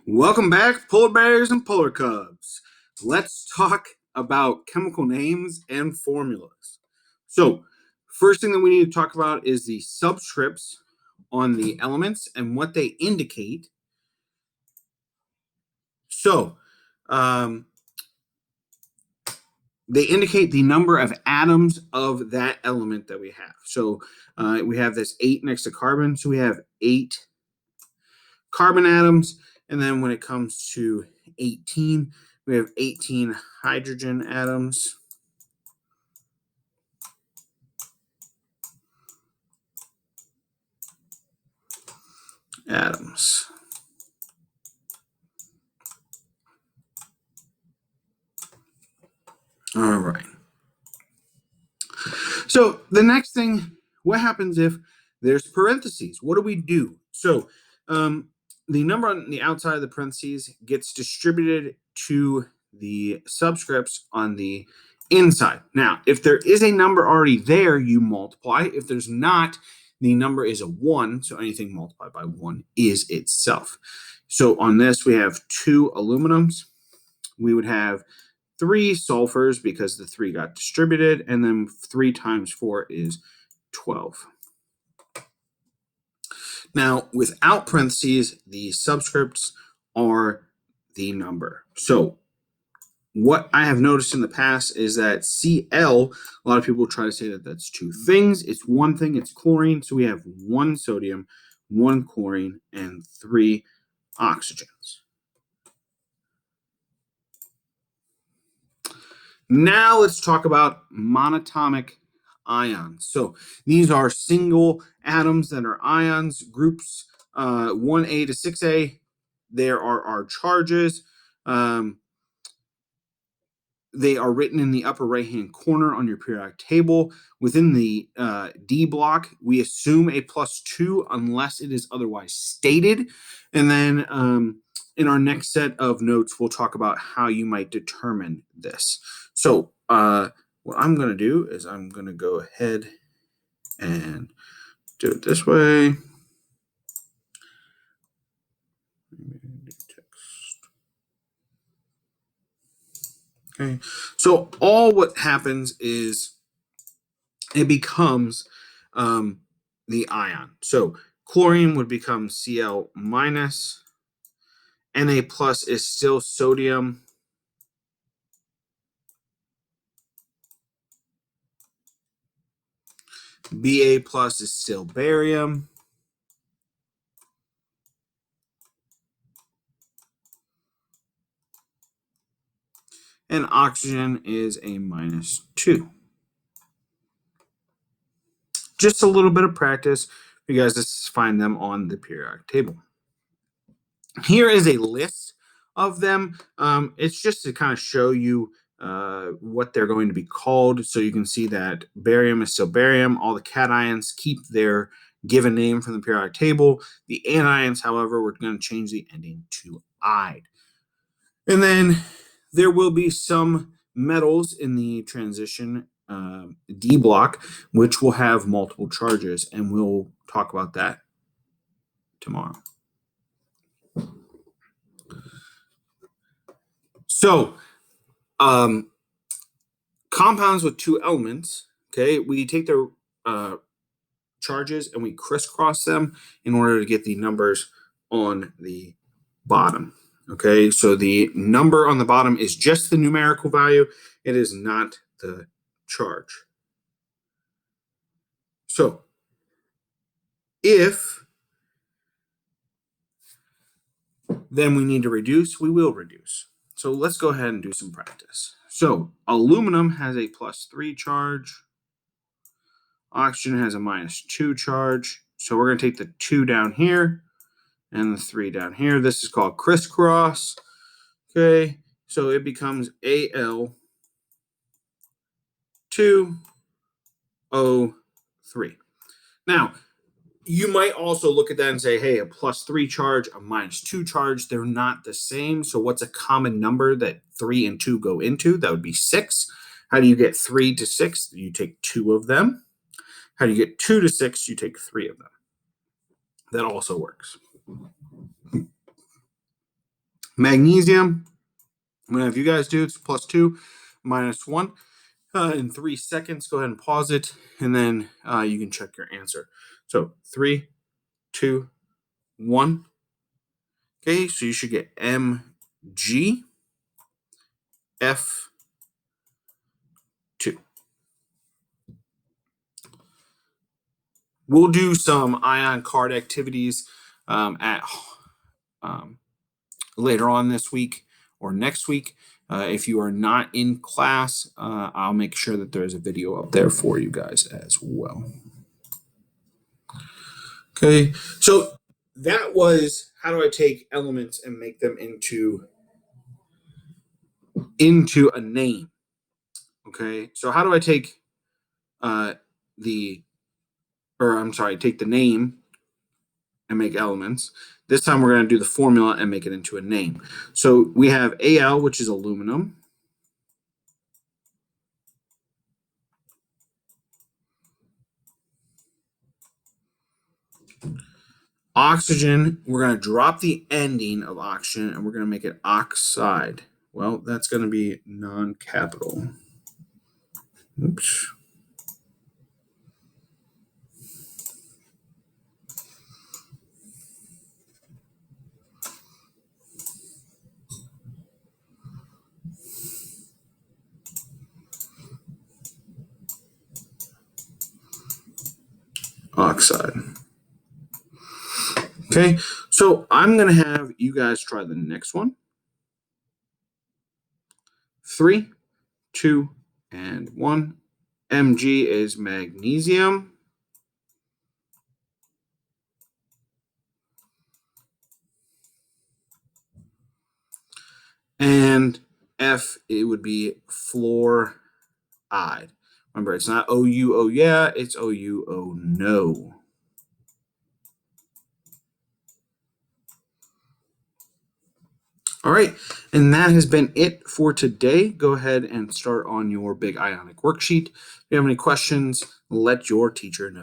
Welcome back, polar bears and polar cubs. Let's talk about chemical names and formulas. So, first thing that we need to talk about is the subscripts on the elements and what they indicate. So, they indicate the number of atoms of that element that we have. So, we have this 8 next to carbon, so we have 8 carbon atoms. And then when it comes to 18, we have 18 hydrogen atoms. All right. So the next thing, what happens if there's parentheses? What do we do? So the number on the outside of the parentheses gets distributed to the subscripts on the inside. Now, if there is a number already there, you multiply. If there's not, the number is a 1, so anything multiplied by 1 is itself. So on this, we have 2 aluminums. We would have 3 sulfurs because the 3 got distributed, and then 3 times 4 is 12. Now, without parentheses, the subscripts are the number. So what I have noticed in the past is that Cl, a lot of people try to say that that's 2 things. It's 1 thing, it's chlorine. So we have 1 sodium, 1 chlorine, and 3 oxygens. Now let's talk about monatomic ions. So these are single atoms that are ions, groups 1A to 6A. There are our charges. They are written in the upper right-hand corner on your periodic table. Within the D block, we assume a +2 unless it is otherwise stated. And then in our next set of notes, we'll talk about how you might determine this. So what I'm going to do is I'm going to go ahead and do it this way. Okay, so all what happens is it becomes the ion. So chlorine would become Cl minus. Na plus is still sodium. Ba plus is still barium. And oxygen is a -2. Just a little bit of practice for you guys to find them on the periodic table. Here is a list of them. It's just to kind of show you what they're going to be called. So you can see that barium is still barium. All the cations keep their given name from the periodic table. The anions, however, we're going to change the ending to "ide." And then there will be some metals in the transition D block, which will have multiple charges, and we'll talk about that tomorrow. So, compounds with 2 elements, okay, we take their charges and we crisscross them in order to get the numbers on the bottom. Okay, so the number on the bottom is just the numerical value. It is not the charge. So if then we need to reduce, we will reduce. So let's go ahead and do some practice. So aluminum has a +3 charge. Oxygen has a -2 charge. So we're going to take the 2 down here and the 3 down here. This is called crisscross. Okay, so it becomes Al2O3. Now, you might also look at that and say, hey, a +3 charge, a -2 charge, they're not the same. So what's a common number that 3 and 2 go into? That would be 6. How do you get 3 to 6? You take 2 of them. How do you get 2 to 6? You take 3 of them. That also works. Magnesium, I'm going to have you guys do it's +2, -1. In 3 seconds, go ahead and pause it, and then you can check your answer. So 3, 2, 1. Okay, so you should get Mg, F2. We'll do some ion card activities at later on this week or next week. If you are not in class, I'll make sure that there's a video up there for you guys as well. Okay, so that was how do I take elements and make them into a name. Okay, so how do I take take the name and make elements. This time we're going to do the formula and make it into a name. So we have Al, which is aluminum. Oxygen, we're going to drop the ending of oxygen and we're going to make it oxide. Well, that's going to be non-capital. Oops. Oxide. Okay, so I'm going to have you guys try the next one. 3, 2, and 1. Mg is magnesium. And F, it would be fluoride. Remember, it's not OU, oh yeah, it's OU, oh no. All right, and that has been it for today. Go ahead and start on your big Ionic worksheet. If you have any questions, let your teacher know.